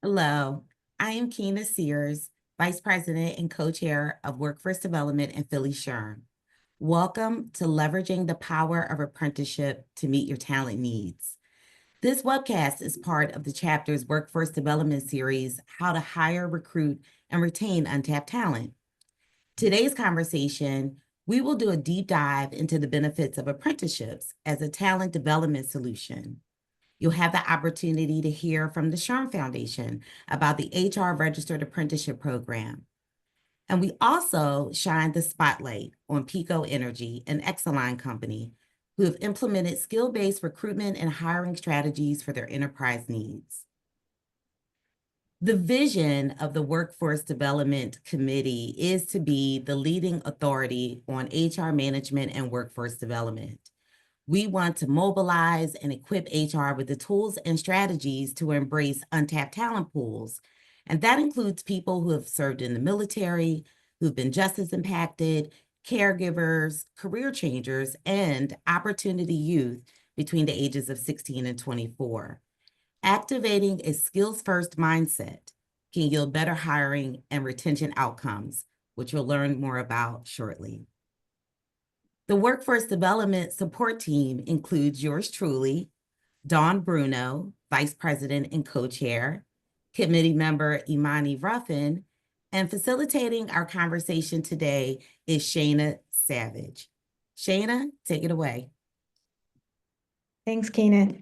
Hello, I am Keena Sears, Vice President and Co-Chair of Workforce Development in Philly SHRM. Welcome to Leveraging the Power of Apprenticeship to Meet Your Talent Needs. This webcast is part of the chapter's Workforce Development series, How to Hire, Recruit, and Retain Untapped Talent. Today's conversation, we will do a deep dive into the benefits of apprenticeships as a talent development solution. You'll have the opportunity to hear from the SHRM Foundation about the HR Registered Apprenticeship Program. And we also shine the spotlight on Pico Energy, an Exaline company, who have implemented skill-based recruitment and hiring strategies for their enterprise needs. The vision of the Workforce Development Committee is to be the leading authority on HR management and workforce development. We want to mobilize and equip HR with the tools and strategies to embrace untapped talent pools. And that includes people who have served in the military, who've been just as impacted, caregivers, career changers, and opportunity youth between the ages of 16 and 24. Activating a skills-first mindset can yield better hiring and retention outcomes, which you'll learn more about shortly. The Workforce Development Support Team includes yours truly, Dawn Bruno, Vice President and Co-Chair, Committee Member Imani Ruffin, and facilitating our conversation today is Shana Savage. Shana, take it away. Thanks, Keena.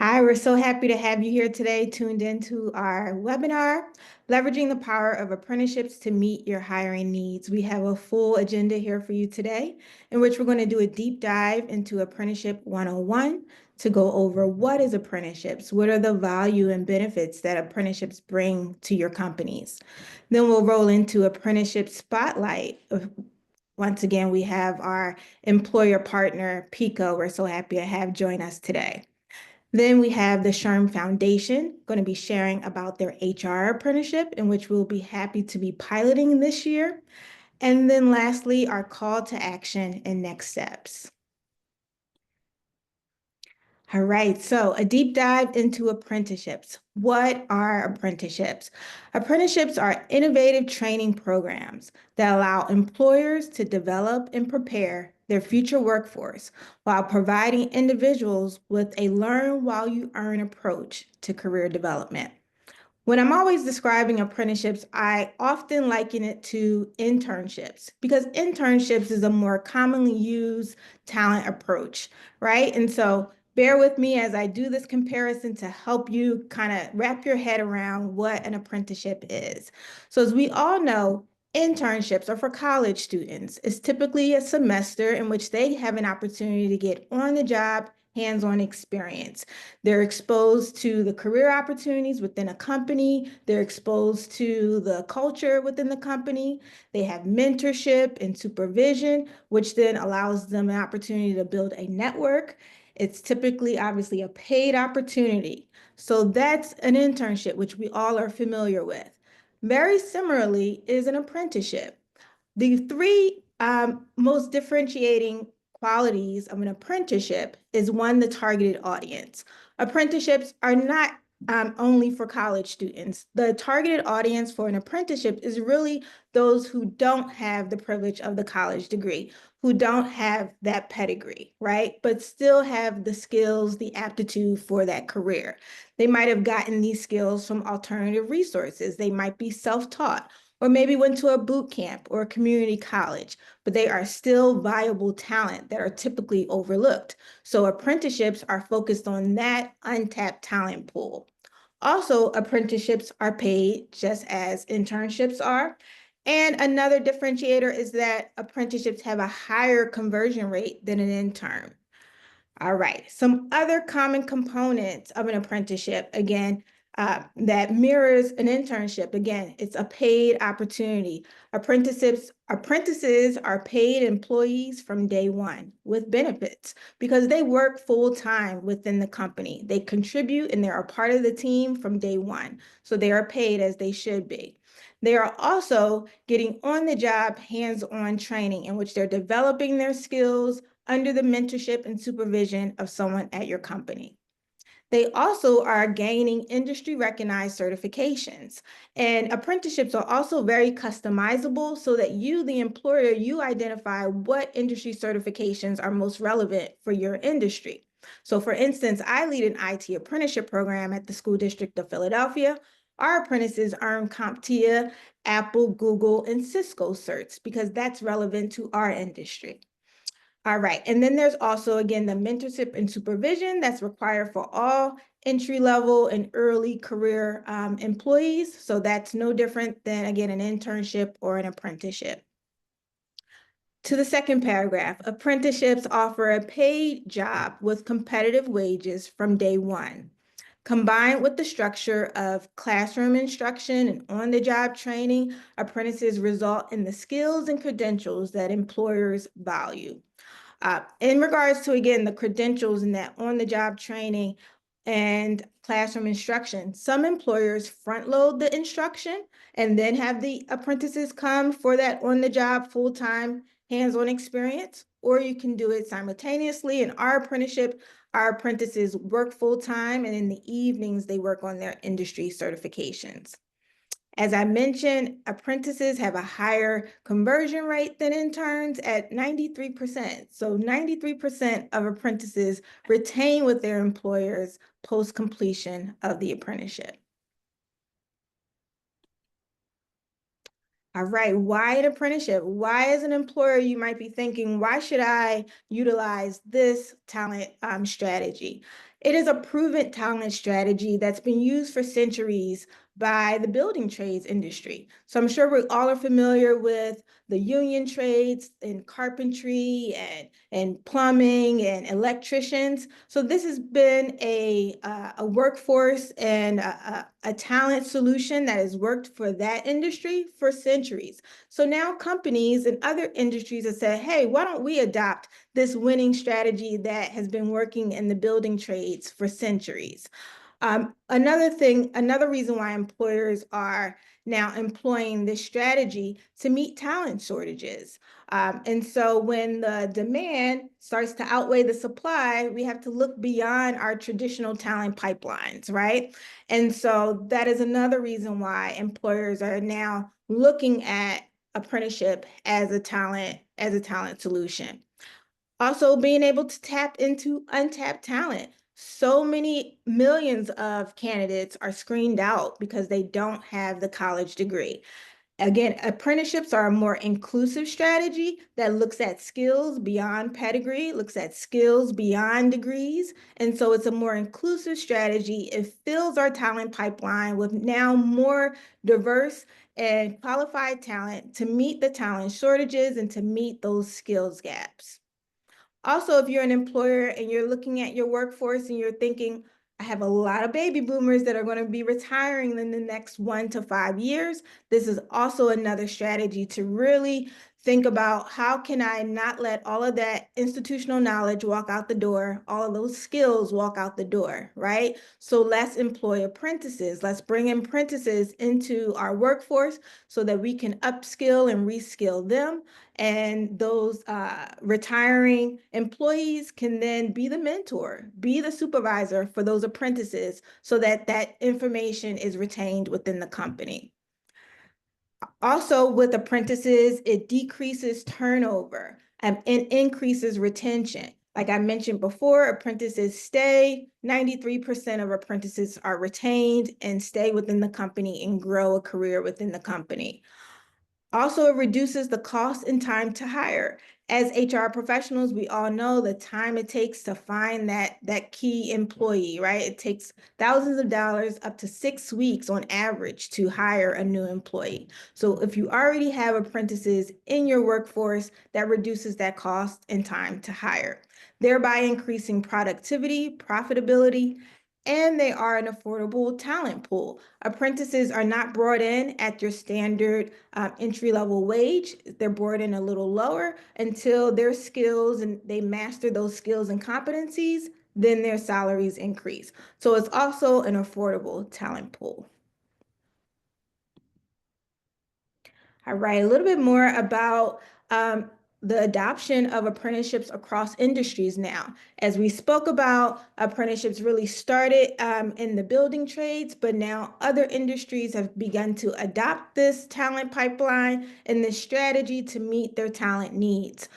Hi, we're so happy to have you here today, tuned into our webinar, Leveraging the Power of Apprenticeships to Meet Your Hiring Needs. We have a full agenda here for you today, in which we're going to do a deep dive into Apprenticeship 101 to go over what is apprenticeships, what are the value and benefits that apprenticeships bring to your companies. Then we'll roll into Apprenticeship Spotlight. Once again, we have our employer partner, Pico. We're so happy to have join us today. Then we have the SHRM Foundation going to be sharing about their HR apprenticeship, in which we'll be happy to be piloting this year. And then lastly, our call to action and next steps. All right, so a deep dive into apprenticeships. What are apprenticeships? Apprenticeships are innovative training programs that allow employers to develop and prepare their future workforce while providing individuals with a learn while you earn approach to career development. When I'm always describing apprenticeships, I often liken it to internships because internships is a more commonly used talent approach, right? And so bear with me as I do this comparison to help you kind of wrap your head around what an apprenticeship is. So as we all know, internships are for college students. It's typically a semester in which they have an opportunity to get on the job, hands-on experience. They're exposed to the career opportunities within a company. They're exposed to the culture within the company. They have mentorship and supervision, which then allows them an opportunity to build a network. It's typically, obviously, a paid opportunity. So that's an internship, which we all are familiar with. Very similarly is an apprenticeship. The three most differentiating qualities of an apprenticeship is one, the targeted audience. Apprenticeships are not only for college students. The targeted audience for an apprenticeship is really those who don't have the privilege of the college degree, who don't have that pedigree, right? But still have the skills, the aptitude for that career. They might have gotten these skills from alternative resources. They might be self-taught, or maybe went to a boot camp or a community college, but they are still viable talent that are typically overlooked. So apprenticeships are focused on that untapped talent pool. Also, apprenticeships are paid just as internships are. And another differentiator is that apprenticeships have a higher conversion rate than an intern. All right, some other common components of an apprenticeship, again, that mirrors an internship. Again, it's a paid opportunity. Apprentices are paid employees from day one with benefits because they work full time within the company. They contribute and they're a part of the team from day one. So they are paid as they should be. They are also getting on the job, hands-on training in which they're developing their skills under the mentorship and supervision of someone at your company. They also are gaining industry recognized certifications. And apprenticeships are also very customizable so that you, the employer, you identify what industry certifications are most relevant for your industry. So for instance, I lead an IT apprenticeship program at the School District of Philadelphia. Our apprentices earn CompTIA, Apple, Google, and Cisco certs because that's relevant to our industry. All right. And then there's also, again, the mentorship and supervision that's required for all entry level and early career employees. So that's no different than, again, an internship or an apprenticeship. To the second paragraph, apprenticeships offer a paid job with competitive wages from day one. Combined with the structure of classroom instruction and on-the-job training, apprentices result in the skills and credentials that employers value. In regards to, again, the credentials and that on-the-job training and classroom instruction, some employers front load the instruction and then have the apprentices come for that on-the-job full-time hands-on experience, or you can do it simultaneously. In our apprenticeship, our apprentices work full-time, and in the evenings, they work on their industry certifications. As I mentioned, apprentices have a higher conversion rate than interns at 93%. So 93% of apprentices retain with their employers post completion of the apprenticeship. All right, why an apprenticeship? Why, as an employer, you might be thinking, why should I utilize this talent strategy? It is a proven talent strategy that's been used for centuries by the building trades industry. So I'm sure we all are familiar with the union trades in carpentry and plumbing and electricians. So this has been a workforce and a talent solution that has worked for that industry for centuries. So now companies and other industries have said, hey, why don't we adopt this winning strategy that has been working in the building trades for centuries? Another reason why employers are now employing this strategy to meet talent shortages. And so when the demand starts to outweigh the supply, we have to look beyond our traditional talent pipelines, right? And so that is another reason why employers are now looking at apprenticeship as a talent solution. Also, being able to tap into untapped talent. So many millions of candidates are screened out because they don't have the college degree. Again, apprenticeships are a more inclusive strategy that looks at skills beyond pedigree, looks at skills beyond degrees. And so it's a more inclusive strategy. It fills our talent pipeline with now more diverse and qualified talent to meet the talent shortages and to meet those skills gaps. Also, if you're an employer and you're looking at your workforce and you're thinking, I have a lot of baby boomers that are going to be retiring in the next 1 to 5 years, this is also another strategy to really think about how can I not let all of that institutional knowledge walk out the door, all of those skills walk out the door, right? So let's employ apprentices. Let's bring apprentices into our workforce so that we can upskill and reskill them. And those retiring employees can then be the mentor, be the supervisor for those apprentices so that that information is retained within the company. Also, with apprentices, it decreases turnover and increases retention. Like I mentioned before, apprentices stay. 93% of apprentices are retained and stay within the company and grow a career within the company. Also, it reduces the cost and time to hire. As HR professionals, we all know the time it takes to find that key employee, right? It takes thousands of dollars, up to 6 weeks on average, to hire a new employee. So if you already have apprentices in your workforce, that reduces that cost and time to hire, thereby increasing productivity, profitability, and they are an affordable talent pool. Apprentices are not brought in at your standard entry-level wage. They're brought in a little lower until their skills and they master those skills and competencies, then their salaries increase. So it's also an affordable talent pool. All right, a little bit more about the adoption of apprenticeships across industries now. As we spoke about, apprenticeships really started in the building trades, but now other industries have begun to adopt this talent pipeline and this strategy to meet their talent needs.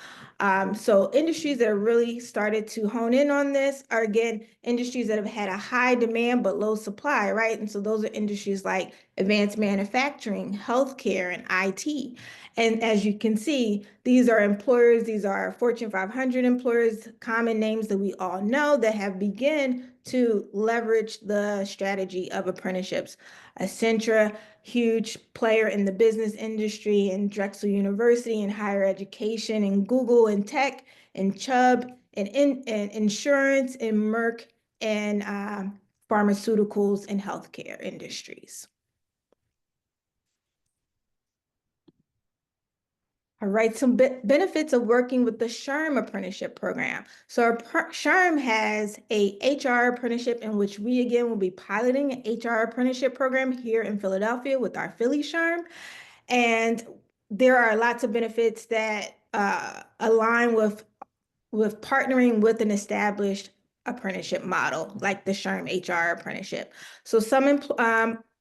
So industries that have really started to hone in on this are, again, industries that have had a high demand but low supply, right? And so those are industries like advanced manufacturing, healthcare, and IT. And as you can see, these are employers, these are Fortune 500 employers, common names that we all know that have begun to leverage the strategy of apprenticeships. Accenture, huge player in the business industry, and Drexel University in higher education, and Google in tech, and Chubb in insurance, and Merck and pharmaceuticals and healthcare industries. All right, some benefits of working with the SHRM apprenticeship program. So SHRM has a HR apprenticeship in which we, again, will be piloting an HR apprenticeship program here in Philadelphia with our Philly SHRM. And there are lots of benefits that align with partnering with an established apprenticeship model like the SHRM HR apprenticeship. So some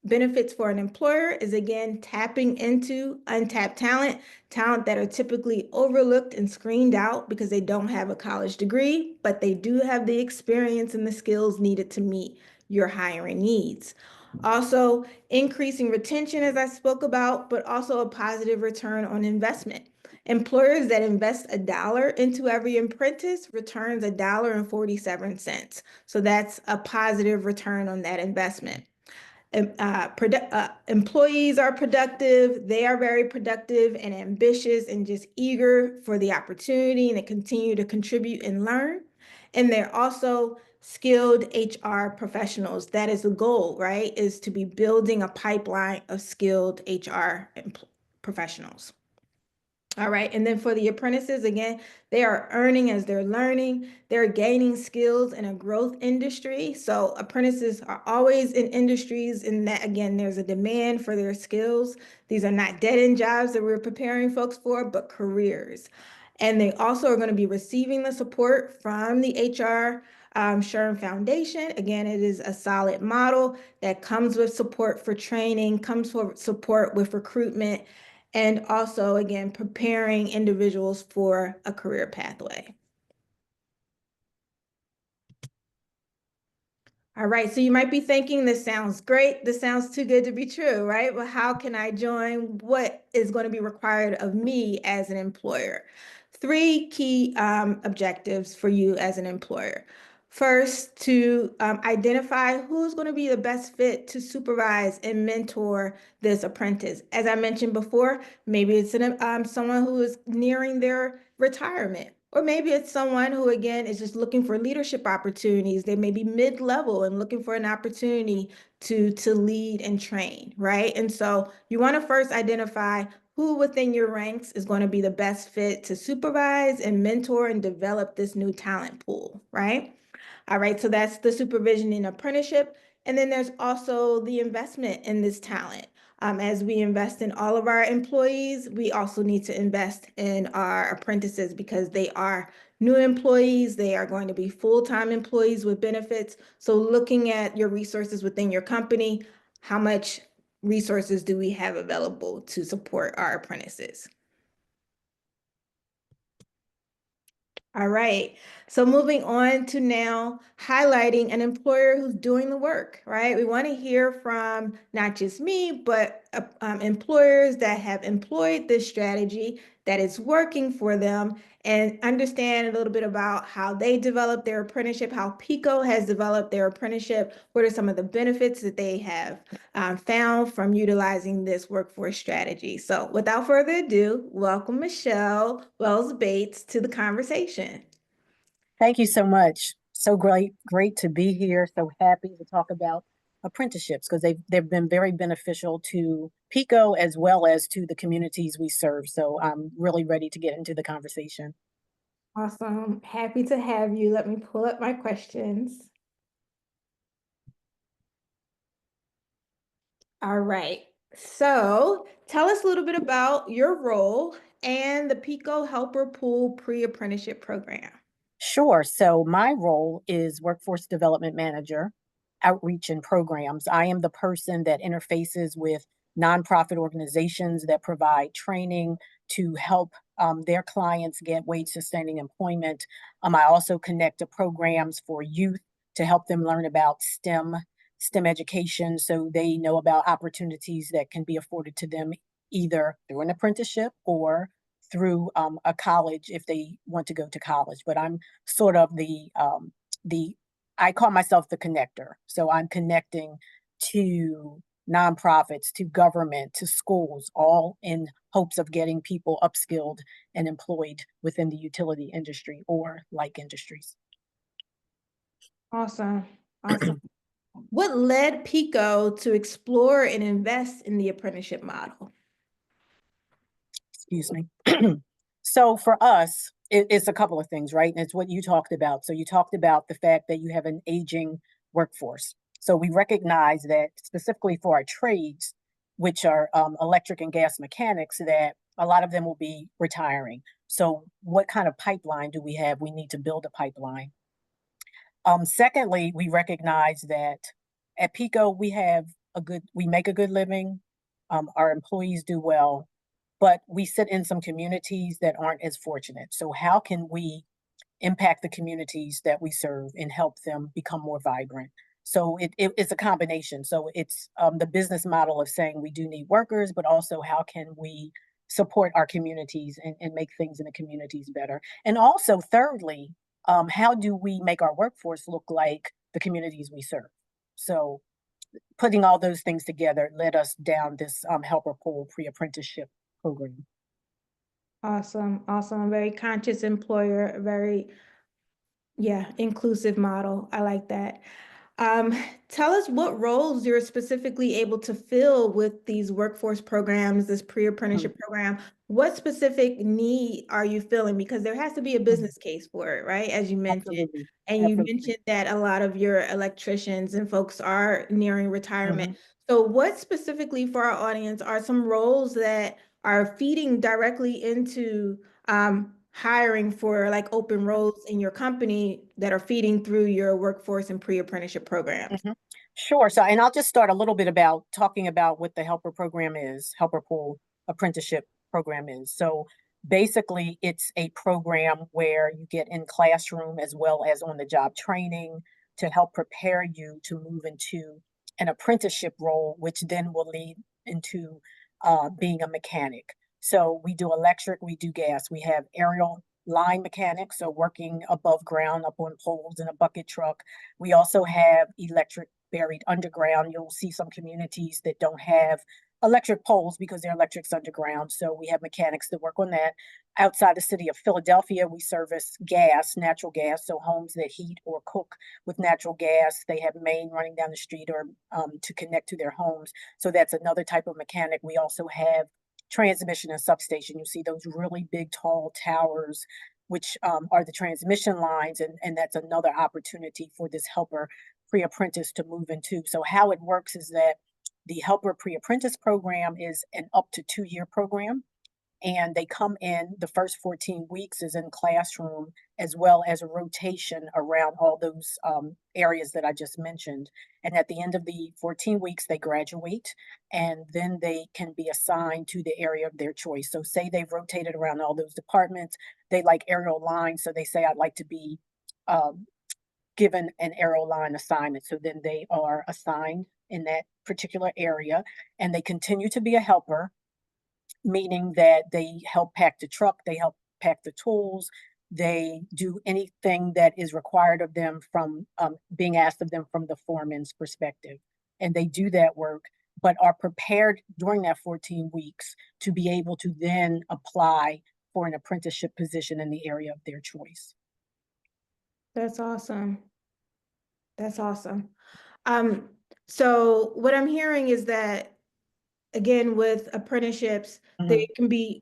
benefits for an employer is, again, tapping into untapped talent that are typically overlooked and screened out because they don't have a college degree, but they do have the experience and the skills needed to meet your hiring needs. Also, increasing retention, as I spoke about, but also a positive return on investment. Employers that invest $1 into every apprentice returns $1.47. So that's a positive return on that investment. Employees are productive. They are very productive and ambitious and just eager for the opportunity and to continue to contribute and learn. And they're also skilled HR professionals. That is the goal, right? Is to be building a pipeline of skilled HR professionals. All right. And then for the apprentices, again, they are earning as they're learning. They're gaining skills in a growth industry. So apprentices are always in industries in that, again, there's a demand for their skills. These are not dead-end jobs that we're preparing folks for, but careers. And they also are going to be receiving the support from the HR SHRM Foundation. Again, it is a solid model that comes with support for training, comes with support with recruitment, and also, again, preparing individuals for a career pathway. All right, so you might be thinking, this sounds great. This sounds too good to be true, right? Well, how can I join? What is going to be required of me as an employer? Three key objectives for you as an employer. First, to identify who's going to be the best fit to supervise and mentor this apprentice. As I mentioned before, maybe it's someone who is nearing their retirement. Or maybe it's someone who, again, is just looking for leadership opportunities. They may be mid-level and looking for an opportunity to lead and train, right? And so you want to first identify who within your ranks is going to be the best fit to supervise and mentor and develop this new talent pool, right? All right, so that's the supervision and apprenticeship. And then there's also the investment in this talent. As we invest in all of our employees, we also need to invest in our apprentices because they are new employees. They are going to be full-time employees with benefits. So looking at your resources within your company, how much resources do we have available to support our apprentices? All right. So moving on to now highlighting an employer who's doing the work, right? We want to hear from not just me, but employers that have employed this strategy that is working for them and understand a little bit about how they developed their apprenticeship, how PICO has developed their apprenticeship, what are some of the benefits that they have found from utilizing this workforce strategy. So without further ado, welcome Michelle Wells-Bates to the conversation. Thank you so much. So great to be here. So happy to talk about apprenticeships because they've been very beneficial to PICO as well as to the communities we serve. So I'm really ready to get into the conversation. Awesome. Happy to have you. Let me pull up my questions. All right. So tell us a little bit about your role and the PICO Helper Pool Pre-Apprenticeship Program? Sure. So my role is Workforce Development Manager, Outreach and Programs. I am the person that interfaces with nonprofit organizations that provide training to help their clients get wage sustaining employment. I also connect to programs for youth to help them learn about STEM education so they know about opportunities that can be afforded to them either through an apprenticeship or through a college if they want to go to college. But I'm sort of the I call myself the connector. So I'm connecting to nonprofits, to government, to schools, all in hopes of getting people upskilled and employed within the utility industry or like industries. Awesome. Awesome. What led PICO to explore and invest in the apprenticeship model? Excuse me. So for us, it's a couple of things, right? And it's what you talked about. So you talked about the fact that you have an aging workforce. So we recognize that specifically for our trades, which are electric and gas mechanics, that a lot of them will be retiring. So what kind of pipeline do we have? We need to build a pipeline. Secondly, we recognize that at Pico, we make a good living. Our employees do well, but we sit in some communities that aren't as fortunate. So how can we impact the communities that we serve and help them become more vibrant? So it's a combination. So it's the business model of saying we do need workers, but also how can we support our communities and make things in the communities better? And also, thirdly, how do we make our workforce look like the communities we serve? So putting all those things together led us down this helper pool pre-apprenticeship program. Awesome. Awesome. Very conscious employer, very, yeah, inclusive model. I like that. Tell us what roles you're specifically able to fill with these workforce programs, this Mhm, pre-apprenticeship program. What specific need are you filling? Because there has to be a mhm. business case for it, right? As you mentioned. Absolutely. And you Absolutely. mentioned that a lot of your electricians and folks are nearing retirement. Mhm, So what specifically for our audience are some roles that are feeding directly into hiring for like open roles in your company that are feeding through your workforce and pre-apprenticeship programs? mhm. Sure. So, and I'll just start a little bit about talking about what the helper program is, helper pool apprenticeship program is. So, basically, it's a program where you get in classroom as well as on the job training to help prepare you to move into an apprenticeship role, which then will lead into being a mechanic. So, we do electric, we do gas, we have aerial line mechanics, so working above ground up on poles in a bucket truck. We also have electric buried underground. You'll see some communities that don't have electric poles because their electric's underground. So we have mechanics that work on that. Outside the city of Philadelphia, we service gas, natural gas. So homes that heat or cook with natural gas, they have main running down the street or to connect to their homes. So that's another type of mechanic. We also have transmission and substation. You see those really big, tall towers which are the transmission lines, and that's another opportunity for this helper pre-apprentice to move into. So how it works is that the helper pre-apprentice program is an up to 2-year program, and they come in the first 14 weeks is in classroom as well as a rotation around all those areas that I just mentioned. And at the end of the 14 weeks they graduate, and then they can be assigned to the area of their choice. So say they've rotated around all those departments, they like aerial lines, so they say I'd like to be um, given an aerial line assignment. So then they are assigned in that particular area, and they continue to be a helper, meaning that they help pack the truck, they help pack the tools, they do anything that is required of them from being asked of them from the foreman's perspective. And they do that work, but are prepared during that 14 weeks to be able to then apply for an apprenticeship position in the area of their choice. That's awesome. That's awesome. Um, so what I'm hearing is that again, with apprenticeships, Mhm,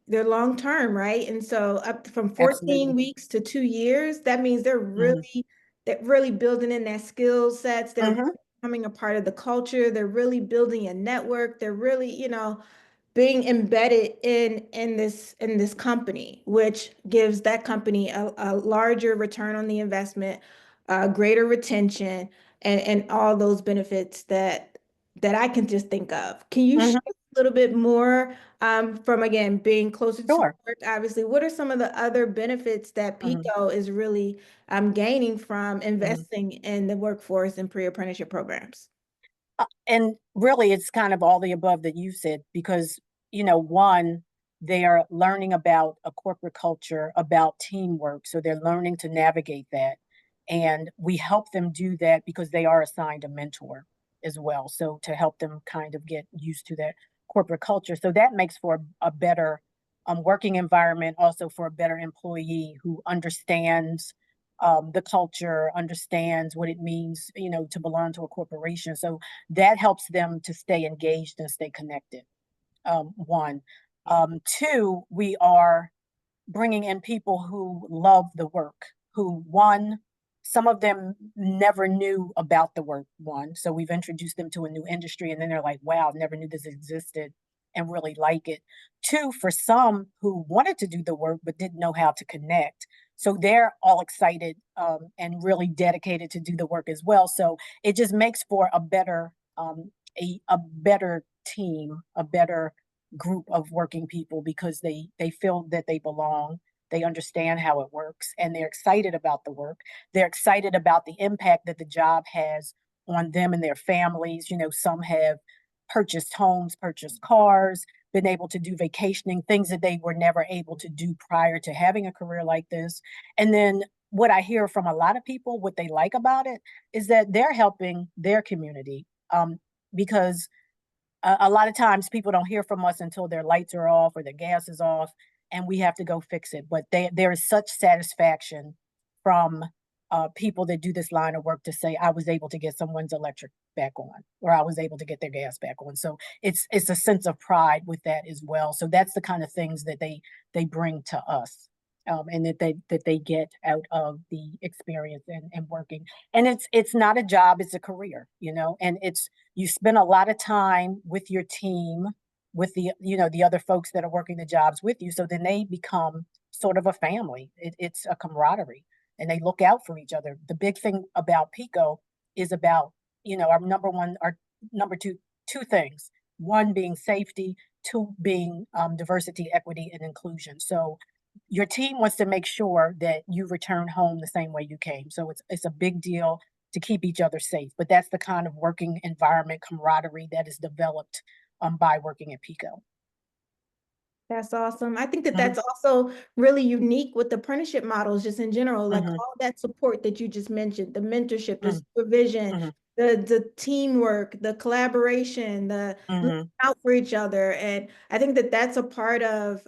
they're long term, right? And so up from 14 absolutely. weeks to 2 years, that means Mhm, they're really building in their skill sets. They're mhm, becoming a part of the culture. They're really building a network. They're really, being embedded in this company, which gives that company a larger return on the investment, greater retention, and all those benefits that I can just think of. Can you share Mhm. a little bit more from, again, being closer to Sure. work? Obviously, what are some of the other benefits that Mhm. PICO is really gaining from Mhm. investing in the workforce and pre-apprenticeship programs? And really, it's kind of all the above that you said, because, one, they are learning about a corporate culture, about teamwork. So they're learning to navigate that. And we help them do that because they are assigned a mentor as well. So to help them kind of get used to that corporate culture. So that makes for a better working environment, also for a better employee who understands the culture, understands what it means, to belong to a corporation. So that helps them to stay engaged and stay connected. One. Two, we are bringing in people who love the work, who, one, some of them never knew about the work, one. So we've introduced them to a new industry and then they're like, wow, never knew this existed and really like it. Two, for some who wanted to do the work but didn't know how to connect. So they're all excited and really dedicated to do the work as well. So it just makes for a better team, a better group of working people, because they feel that they belong, they understand how it works, and they're excited about the work. They're excited about the impact that the job has on them and their families. Some have purchased homes, purchased cars, been able to do vacationing, things that they were never able to do prior to having a career like this. And then what I hear from a lot of people, what they like about it, is that they're helping their community, because a lot of times people don't hear from us until their lights are off or their gas is off, and we have to go fix it. But there is such satisfaction from people that do this line of work to say, I was able to get someone's electric back on, or I was able to get their gas back on. So it's a sense of pride with that as well. So that's the kind of things that they bring to us. And that they get out of the experience and working. And it's not a job, it's a career, and you spend a lot of time with your team, with the other folks that are working the jobs with you. So then they become sort of a family. It's a camaraderie, and they look out for each other. The big thing about Pico is about, our number two things. One being safety, two being diversity, equity, and inclusion. So your team wants to make sure that you return home the same way you came. So it's a big deal to keep each other safe. But that's the kind of working environment, camaraderie that is developed by working at Pico. That's awesome. I think that Mhm. that's also really unique with the apprenticeship models, just in general, like Mhm. all that support that you just mentioned, the mentorship, the Mhm. supervision, Mhm. the teamwork, the collaboration, the looking Mhm. out for each other. And I think that that's a part of,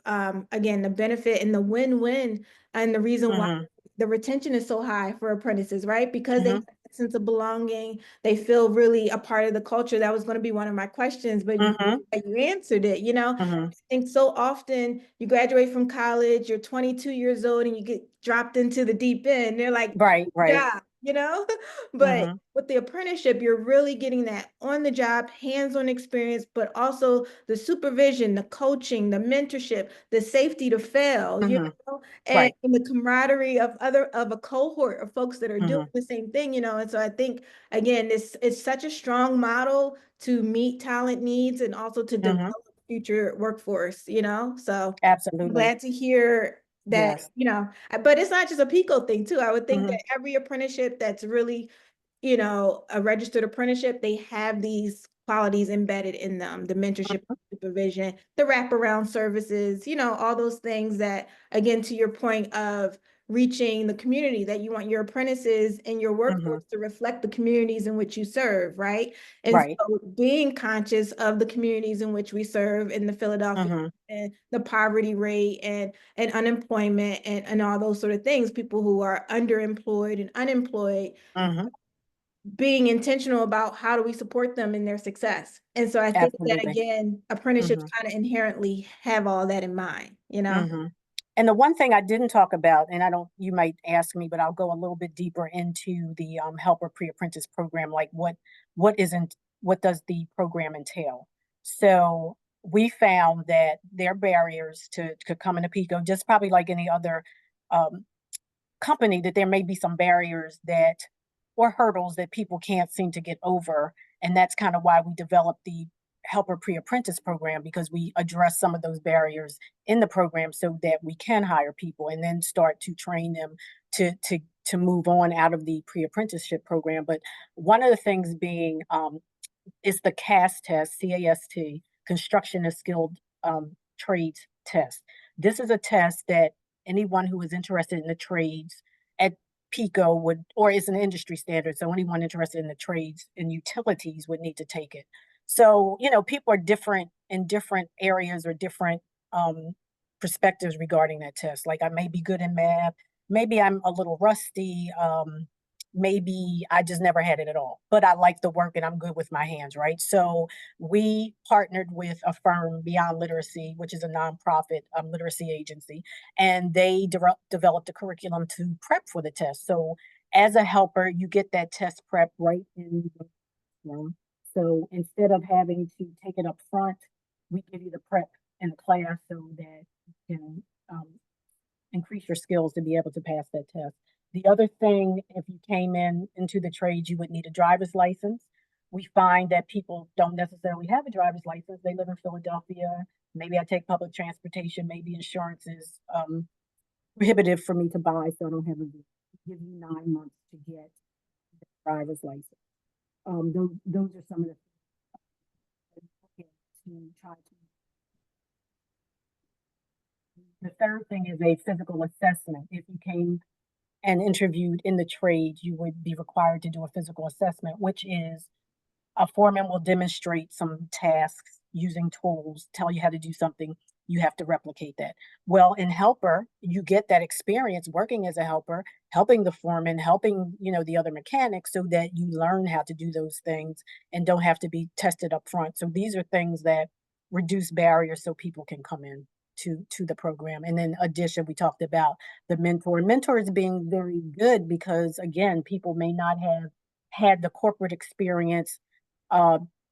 again, the benefit and the win-win, and the reason why Mhm. the retention is so high for apprentices, right? Because they have Mhm. a sense of belonging, they feel really a part of the culture. That was going to be one of my questions, but Mhm. you answered it. Mhm. Think so often you graduate from college, you're 22 years old, and you get dropped into the deep end. They're like, Right, right. job. But Mhm. with the apprenticeship, you're really getting that on the job, hands-on experience, but also the supervision, the coaching, the mentorship, the safety to fail, Mhm. and Right. the camaraderie of a cohort of folks that are doing Mhm. the same thing. And so I think, again, this is such a strong model to meet talent needs and also to develop Mhm. future workforce. So I'm Absolutely. glad to hear that, Yes. but it's not just a Pico thing too. I would think Mhm. that every apprenticeship that's really, a registered apprenticeship, they have these qualities embedded in them, the mentorship, Mhm. supervision, the wraparound services, all those things that, again, to your point of reaching the community, that you want your apprentices and your Mhm. workforce to reflect the communities in which you serve, right? And Right. so being conscious of the communities in which we serve in the Philadelphia, Mhm. and the poverty rate and unemployment and all those sort of things, people who are underemployed and unemployed, Mhm. being intentional about how do we support them in their success. And so I think that, Absolutely. again, apprenticeships Mhm. kind of inherently have all that in mind. Mhm. And the one thing I didn't talk about, and I don't, you might ask me, but I'll go a little bit deeper into the helper pre-apprentice program. Like what isn't, what does the program entail? So we found that there are barriers to come into PICO, just probably like any other um, company, that there may be some barriers that or hurdles that people can't seem to get over. And that's kind of why we developed the helper pre-apprentice program, because we address some of those barriers in the program so that we can hire people and then start to train them to move on out of the pre-apprenticeship program. But one of the things being is the CAST test, CAST, Construction and Skilled Trades Test. This is a test that anyone who is interested in the trades at PICO would, or is an industry standard, so anyone interested in the trades and utilities would need to take it. So, people are different in different areas or different perspectives regarding that test. Like, I may be good in math, maybe I'm a little rusty, maybe I just never had it at all, but I like the work and I'm good with my hands, right? So we partnered with a firm, Beyond Literacy, which is a nonprofit literacy agency, and they developed a curriculum to prep for the test. So as a helper, you get that test prep right in the room. So instead of having to take it up front, we give you the prep in the class so that you can increase your skills to be able to pass that test. The other thing, if you came into the trades, you would need a driver's license. We find that people don't necessarily have a driver's license. They live in Philadelphia. Maybe I take public transportation. Maybe insurance is prohibitive for me to buy, so I don't have a vehicle. Give you 9 months to get the driver's license. Those are some of the things to try to. The third thing is a physical assessment. If you came and interviewed in the trade, you would be required to do a physical assessment, which is a foreman will demonstrate some tasks using tools, tell you how to do something. You have to replicate that. Well, in helper, you get that experience working as a helper, helping the foreman, helping, the other mechanics, so that you learn how to do those things and don't have to be tested up front. So these are things that reduce barriers so people can come in to the program. And then addition, we talked about the mentors being very good, because again, people may not have had the corporate experience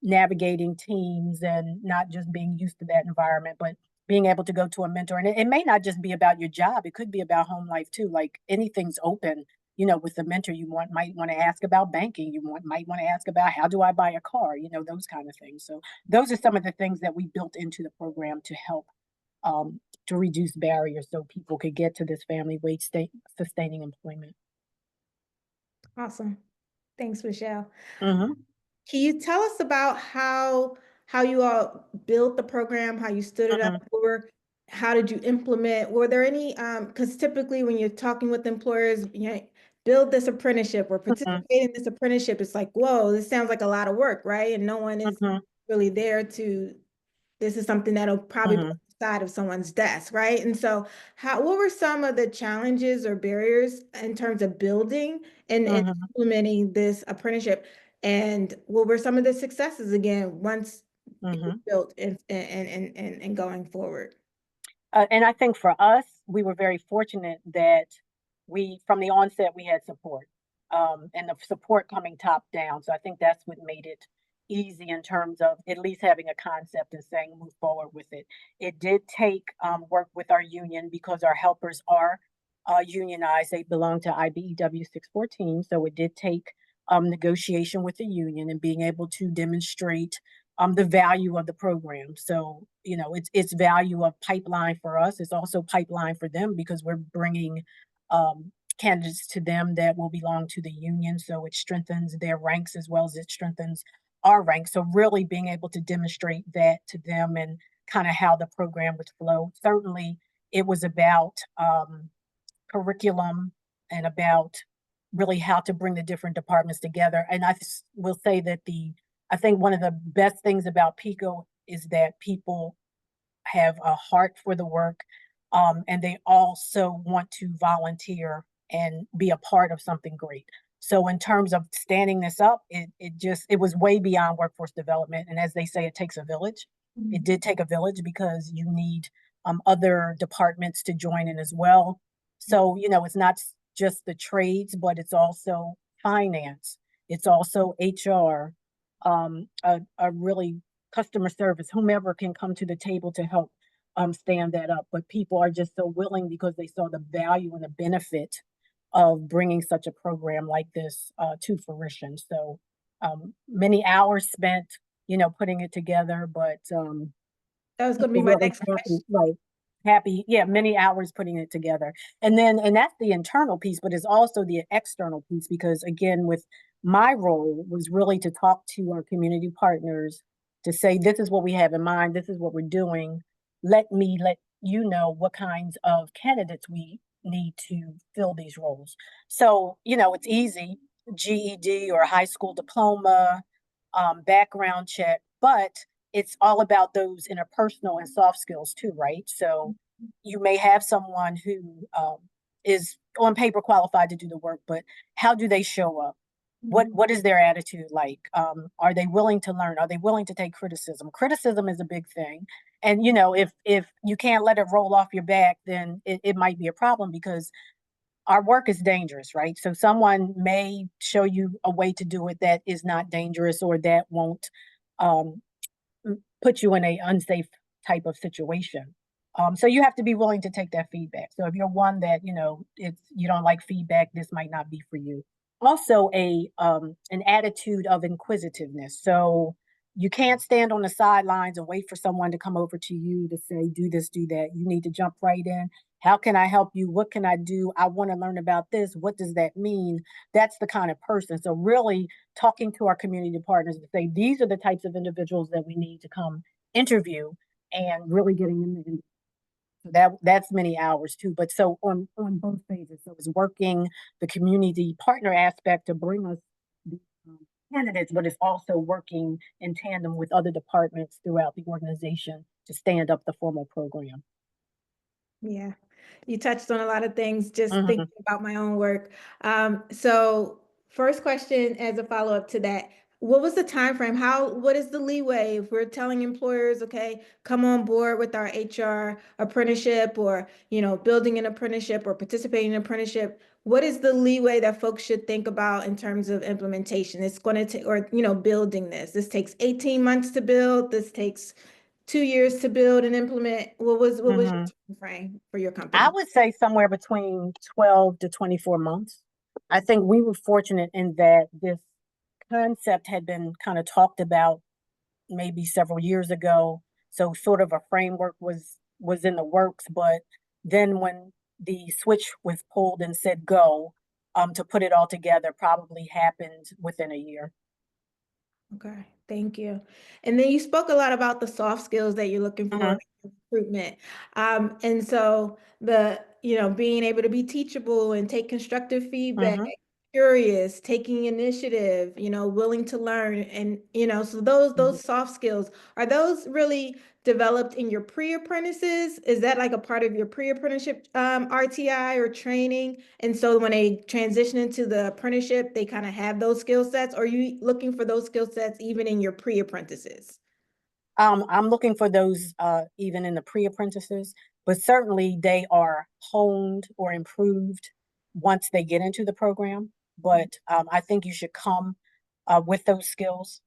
navigating teams and not just being used to that environment, but being able to go to a mentor. And it may not just be about your job, it could be about home life too. Like, anything's open. With the mentor, might want to ask about banking. Might want to ask about, how do I buy a car? Those kind of things. So those are some of the things that we built into the program to help to reduce barriers so people could get to this family wage sustaining employment. Awesome. Thanks, Michelle. Mm-hmm. Can you tell us about how you all built the program, how you stood it up, or how did you implement? Were there any, because typically when you're talking with employers, build this apprenticeship or participate in this apprenticeship, it's like, whoa, this sounds like a lot of work, right? And no one is really there to, this is something that'll probably be on the side of someone's desk, right? And so what were some of the challenges or barriers in terms of building and implementing this apprenticeship? And what were some of the successes, again, once it was built and going forward? And I think for us, we were very fortunate that from the onset, we had support, and the support coming top down. So I think that's what made it easy in terms of at least having a concept and saying move forward with it. It did take work with our union, because our helpers are unionized. They belong to IBEW 614. So it did take negotiation with the union and being able to demonstrate the value of the program. So, it's value of pipeline for us. It's also pipeline for them, because we're bringing candidates to them that will belong to the union. So it strengthens their ranks as well as it strengthens our ranks. So really being able to demonstrate that to them and kind of how the program would flow. Certainly it was about curriculum and about really how to bring the different departments together. And I will say that I think one of the best things about PICO is that people have a heart for the work, and they also want to volunteer and be a part of something great. So in terms of standing this up, it was way beyond workforce development. And as they say, it takes a village. It did take a village, because you need other departments to join in as well. So, it's not just the trades, but it's also finance. It's also HR, a really customer service, whomever can come to the table to help stand that up. But people are just so willing because they saw the value and the benefit of bringing such a program like this to fruition. So many hours spent, putting it together, but That was going to be people my really next question. happy, yeah, many hours putting it together. And that's the internal piece, but it's also the external piece, because again, with my role was really to talk to our community partners to say, this is what we have in mind, this is what we're doing. Let you know what kinds of candidates we need to fill these roles. So, it's easy, GED or high school diploma, background check, but it's all about those interpersonal and soft skills too, right? So you may have someone who is on paper qualified to do the work, but how do they show up? What is their attitude like? Are they willing to learn? Are they willing to take criticism? Criticism is a big thing. And if you can't let it roll off your back, then it might be a problem, because our work is dangerous, right? So someone may show you a way to do it that is not dangerous, or that won't um, put you in a unsafe type of situation. So you have to be willing to take that feedback. So if you're one that, you don't like feedback, this might not be for you. Also an attitude of inquisitiveness. So you can't stand on the sidelines and wait for someone to come over to you to say, do this, do that. You need to jump right in. How can I help you? What can I do? I want to learn about this. What does that mean? That's the kind of person. So really talking to our community partners to say, these are the types of individuals that we need to come interview, and really getting them in. So that's many hours too. But so on both phases. So it's working the community partner aspect to bring us the candidates, but it's also working in tandem with other departments throughout the organization to stand up the formal program. Yeah, you touched on a lot of things, just Mhm. thinking about my own work. So first question as a follow-up to that, what was the time frame? What is the leeway if we're telling employers, okay, come on board with our HR apprenticeship, or, building an apprenticeship or participating in an apprenticeship? What is the leeway that folks should think about in terms of implementation? It's going to take, or, building this. This takes 18 months to build. This takes 2 years to build and implement. What was your Mhm. time frame for your I company? would say somewhere between 12 to 24 months. I think we were fortunate in that this concept had been kind of talked about maybe several years ago. So sort of a framework was in the works, but then when the switch was pulled and said go, to put it all together probably happened within a year. Okay, thank you. And then you spoke a lot about the soft skills that you're looking for Mhm, in recruitment. And so being able to be teachable and take constructive feedback, mhm, curious, taking initiative, willing to learn. And, so those mhm. those soft skills, are those really developed in your pre-apprentices? Is that like a part of your pre-apprenticeship RTI or training? And so when they transition into the apprenticeship, they kind of have those skill sets. Or are you looking for those skill sets even in your pre-apprentices? I'm looking for those even in the pre-apprentices, but certainly they are honed or improved once they get into the program. But I think you should come with those skills,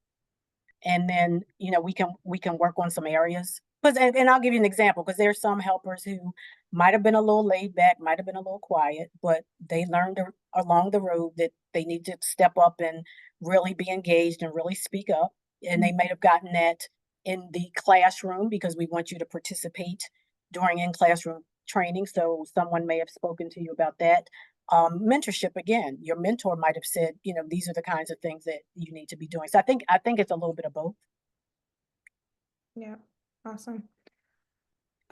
and then we can work on some areas. Because and I'll give you an example, because there's some helpers who might have been a little laid back, might have been a little quiet, but they learned along the road that they need to step up and really be engaged and really speak up. And they may have gotten that in the classroom, because we want you to participate during in classroom training. So someone may have spoken to you about that. Mentorship, again, your mentor might have said, these are the kinds of things that you need to be doing. So I think it's a little bit of both. Yeah, awesome.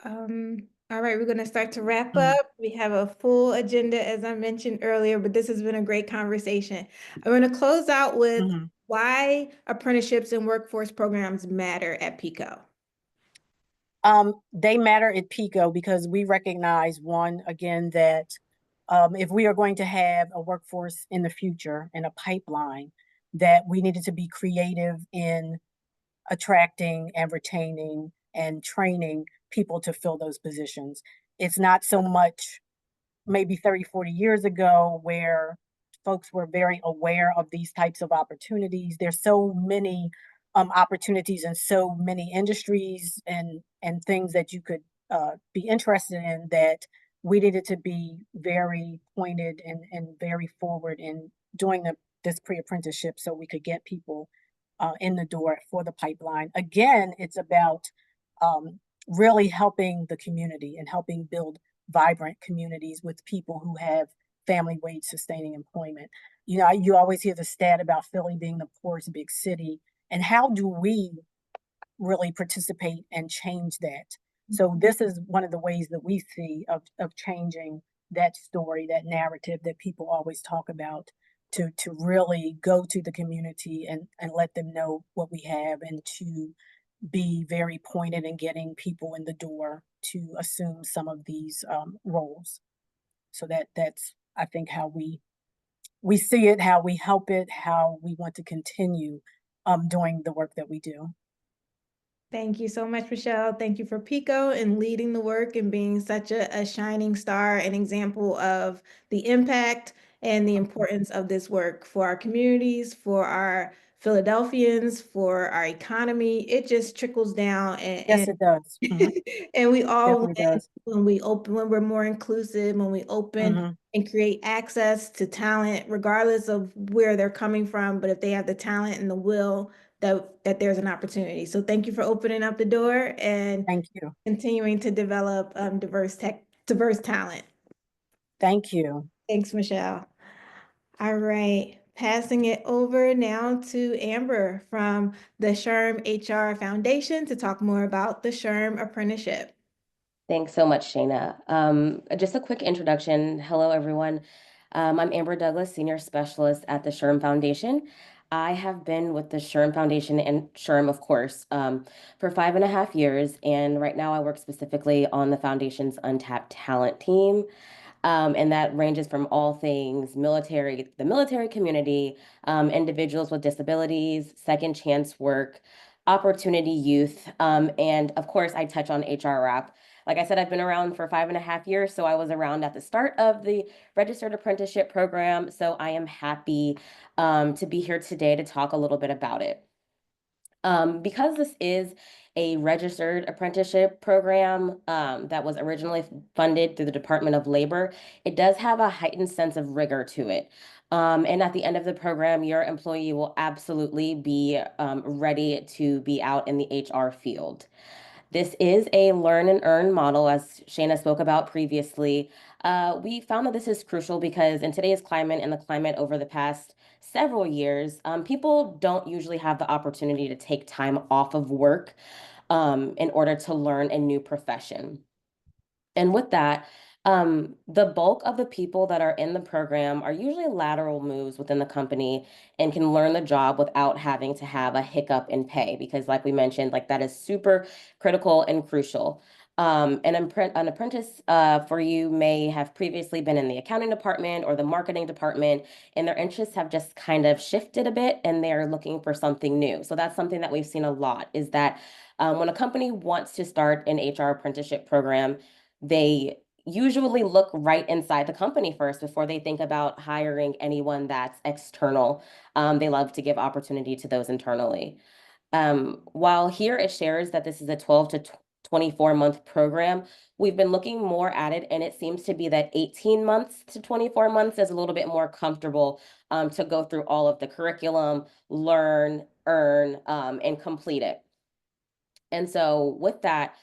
All right, we're going to start to wrap Mhm, up. We have a full agenda, as I mentioned earlier, but this has been a great conversation. I'm going to close out with mhm. why apprenticeships and workforce programs matter at PICO. They matter at PICO because we recognize, one, again, that if we are going to have a workforce in the future and a pipeline, that we needed to be creative in attracting and retaining and training people to fill those positions. It's not so much maybe 30, 40 years ago where folks were very aware of these types of opportunities. There's so many opportunities in so many industries and things that you could be interested in, that we needed to be very pointed and very forward in doing this pre-apprenticeship so we could get people in the door for the pipeline. Again, it's about really helping the community and helping build vibrant communities with people who have family wage sustaining employment. You know, you always hear the stat about Philly being the poorest big city, and how do we really participate and change that? So this is one of the ways that we see of changing that story, that narrative that people always talk about, to really go to the community and let them know what we have, and to be very pointed in getting people in the door to assume some of these roles. So that's, I think, how we see it, how we help it, how we want to continue doing the work that we do. Thank you so much, Michelle. Thank you for Pico and leading the work and being such a shining star, an example of the impact and the importance of this work for our communities, for our Philadelphians, for our economy. It just trickles down, Yes, it does. and we all Definitely win does. when we open, when we're more inclusive, when we open and create access to talent, regardless of where they're coming from. But if they have the talent and the will, that there's an opportunity. So thank you for opening up the door and Thank you. continuing to develop diverse talent. Thank you. Thanks, Michelle. All right, passing it over now to Amber from the SHRM HR Foundation to talk more about the SHRM Apprenticeship. Thanks so much, Shayna. Just a quick introduction. Hello, everyone. I'm Amber Douglas, Senior Specialist at the SHRM Foundation. I have been with the SHRM Foundation and SHRM, of course, for 5.5 years. And right now I work specifically on the Foundation's Untapped Talent team. And that ranges from all things military, the military community, individuals with disabilities, second chance work, opportunity youth, and of course, I touch on HR wrap. Like I said, I've been around for 5.5 years, so I was around at the start of the registered apprenticeship program. So I am happy to be here today to talk a little bit about it. Because this is a registered apprenticeship program that was originally funded through the Department of Labor, it does have a heightened sense of rigor to it. And at the end of the program, your employee will absolutely be ready to be out in the HR field. This is a learn and earn model, as Shayna spoke about previously. We found that this is crucial because in today's climate and the climate over the past several years, people don't usually have the opportunity to take time off of work in order to learn a new profession. And with that, the bulk of the people that are in the program are usually lateral moves within the company and can learn the job without having to have a hiccup in pay, because like we mentioned, like that is super critical and crucial. An apprentice for you may have previously been in the accounting department or the marketing department, and their interests have just kind of shifted a bit and they're looking for something new. So that's something that we've seen a lot, is that when a company wants to start an HR apprenticeship program, they usually look right inside the company first before they think about hiring anyone that's external. They love to give opportunity to those internally. While here it shares that this is a 12 to 24-month program, we've been looking more at it, and it seems to be that 18 months to 24 months is a little bit more comfortable to go through all of the curriculum, learn, earn, and complete it. And so with that,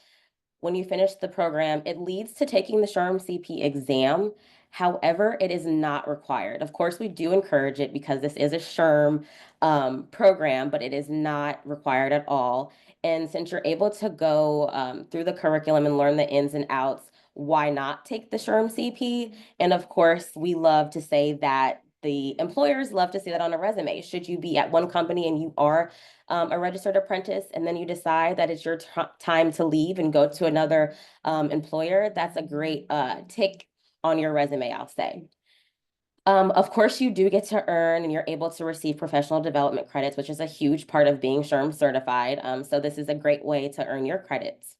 when you finish the program, it leads to taking the SHRM CP exam. However, it is not required. Of course, we do encourage it because this is a SHRM program, but it is not required at all. And since you're able to go through the curriculum and learn the ins and outs, why not take the SHRM CP? And of course, we love to say that the employers love to see that on a resume. Should you be at one company and you are a registered apprentice, and then you decide that it's your time to leave and go to another employer, that's a great tick on your resume, I'll say. Of course, you do get to earn and you're able to receive professional development credits, which is a huge part of being SHRM certified. So this is a great way to earn your credits.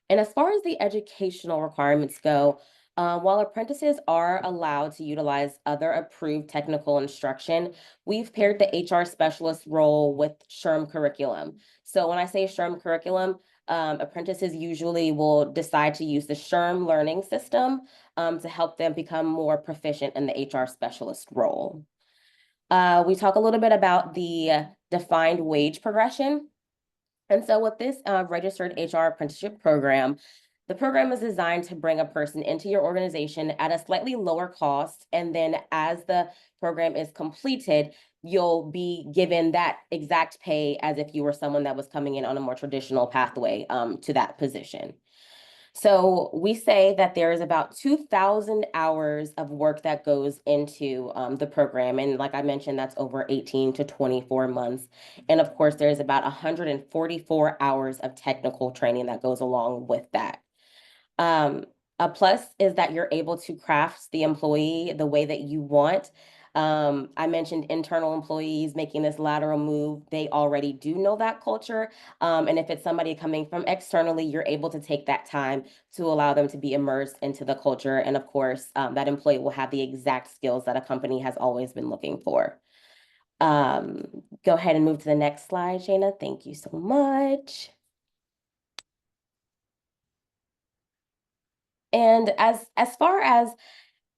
And as far as the educational requirements go, While apprentices are allowed to utilize other approved technical instruction, we've paired the HR specialist role with SHRM curriculum. So when I say SHRM curriculum, apprentices usually will decide to use the SHRM learning system to help them become more proficient in the HR specialist role. We talk a little bit about the defined wage progression. And so with this registered HR apprenticeship program, the program is designed to bring a person into your organization at a slightly lower cost. And then as the program is completed, you'll be given that exact pay as if you were someone that was coming in on a more traditional pathway to that position. So we say that there is about 2,000 hours of work that goes into the program. And like I mentioned, that's over 18 to 24 months. And of course, there's about 144 hours of technical training that goes along with that. A plus is that you're able to craft the employee the way that you want. I mentioned internal employees making this lateral move. They already do know that culture. And if it's somebody coming from externally, you're able to take that time to allow them to be immersed into the culture. And of course, that employee will have the exact skills that a company has always been looking for. Go ahead and move to the next slide, Shayna. Thank you so much. And as far as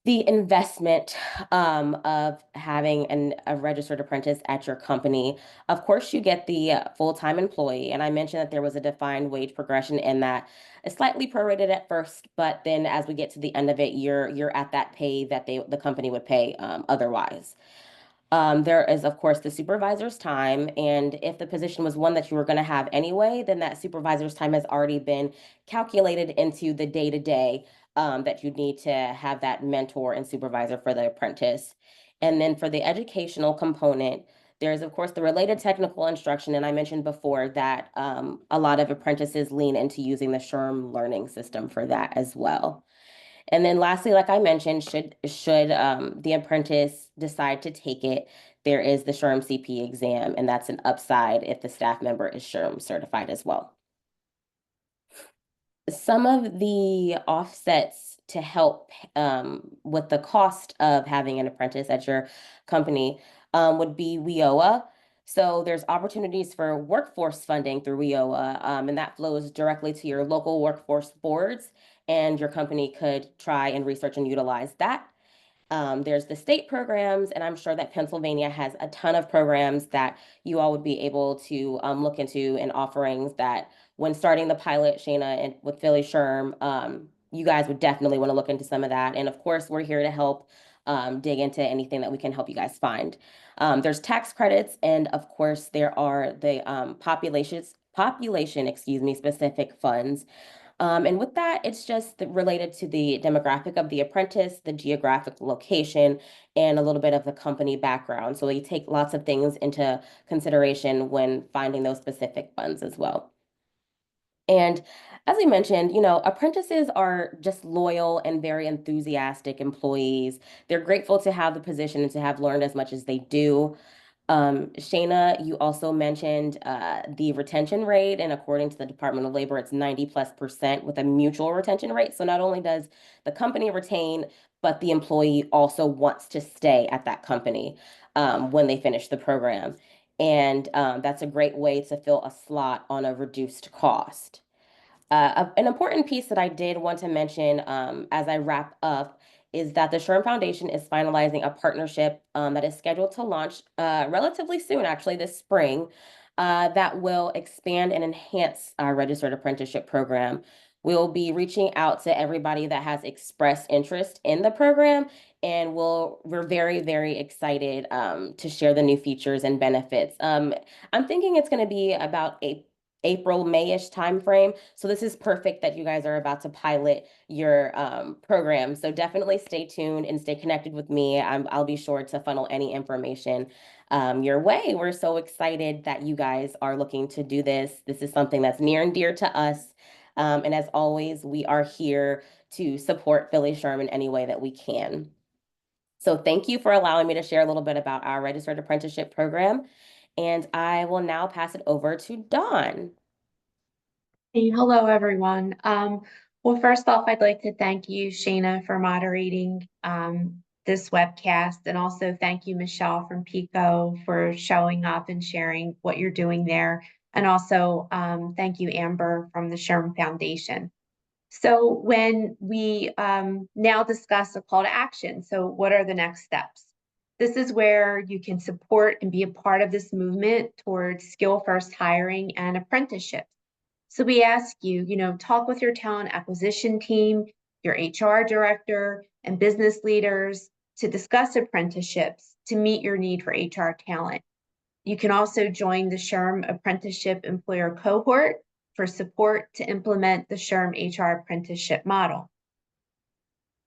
the investment of having a registered apprentice at your company, of course, you get the full-time employee. And I mentioned that there was a defined wage progression in that. It's slightly prorated at first, but then as we get to the end of it, you're at that pay that the company would pay otherwise. There is, of course, the supervisor's time. And if the position was one that you were going to have anyway, then that supervisor's time has already been calculated into the day-to-day that you need to have that mentor and supervisor for the apprentice. And then for the educational component, there's, of course, the related technical instruction. And I mentioned before that a lot of apprentices lean into using the SHRM learning system for that as well. And then lastly, like I mentioned, should the apprentice decide to take it, there is the SHRM CP exam, and that's an upside if the staff member is SHRM certified as well. Some of the offsets to help with the cost of having an apprentice at your company would be WIOA. So there's opportunities for workforce funding through WIOA, and that flows directly to your local workforce boards, and your company could try and research and utilize that. There's the state programs, and I'm sure that Pennsylvania has a ton of programs that you all would be able to look into and offerings that when starting the pilot, Shayna, and with Philly SHRM, you guys would definitely want to look into some of that. And of course, we're here to help dig into anything that we can help you guys find. There's tax credits, and of course, there are the population, excuse me, specific funds. And with that, it's just related to the demographic of the apprentice, the geographic location, and a little bit of the company background. So you take lots of things into consideration when finding those specific funds as well. And as we mentioned, apprentices are just loyal and very enthusiastic employees. They're grateful to have the position and to have learned as much as they do. Shayna, you also mentioned the retention rate, and according to the Department of Labor, it's 90+% with a mutual retention rate. So not only does the company retain, but the employee also wants to stay at that company when they finish the program. And that's a great way to fill a slot on a reduced cost. An important piece that I did want to mention as I wrap up is that the SHRM Foundation is finalizing a partnership that is scheduled to launch relatively soon, actually this spring, that will expand and enhance our registered apprenticeship program. We'll be reaching out to everybody that has expressed interest in the program, and we're very, very excited to share the new features and benefits. I'm thinking it's going to be about April, May-ish timeframe. So this is perfect that you guys are about to pilot your program. So definitely stay tuned and stay connected with me. I'll be sure to funnel any information your way. We're so excited that you guys are looking to do this. This is something that's near and dear to us. And as always, we are here to support Philly SHRM in any way that we can. So thank you for allowing me to share a little bit about our registered apprenticeship program. And I will now pass it over to Dawn. Hey, hello, everyone. Well, first off, I'd like to thank you, Shayna, for moderating this webcast, and also thank you, Michelle from PICO, for showing up and sharing what you're doing there. And also thank you, Amber, from the SHRM Foundation. So when we now discuss a call to action, so what are the next steps? This is where you can support and be a part of this movement towards skill-first hiring and apprenticeships. So we ask you, talk with your talent acquisition team, your HR director, and business leaders to discuss apprenticeships to meet your need for HR talent. You can also join the SHRM Apprenticeship Employer Cohort for support to implement the SHRM HR apprenticeship model.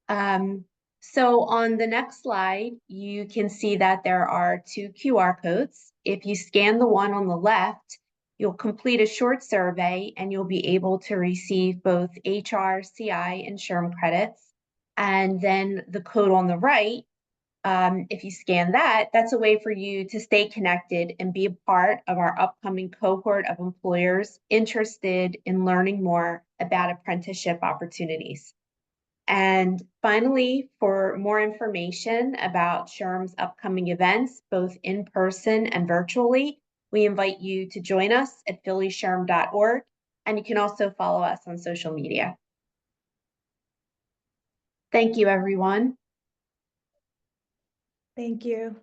So on the next slide, you can see that there are 2 QR codes. If you scan the one on the left, you'll complete a short survey and you'll be able to receive both HR, CI, and SHRM credits. And then the code on the right, if you scan that, that's a way for you to stay connected and be a part of our upcoming cohort of employers interested in learning more about apprenticeship opportunities. And finally, for more information about SHRM's upcoming events, both in person and virtually, we invite you to join us at phillyshrm.org, and you can also follow us on social media. Thank you, everyone. Thank you.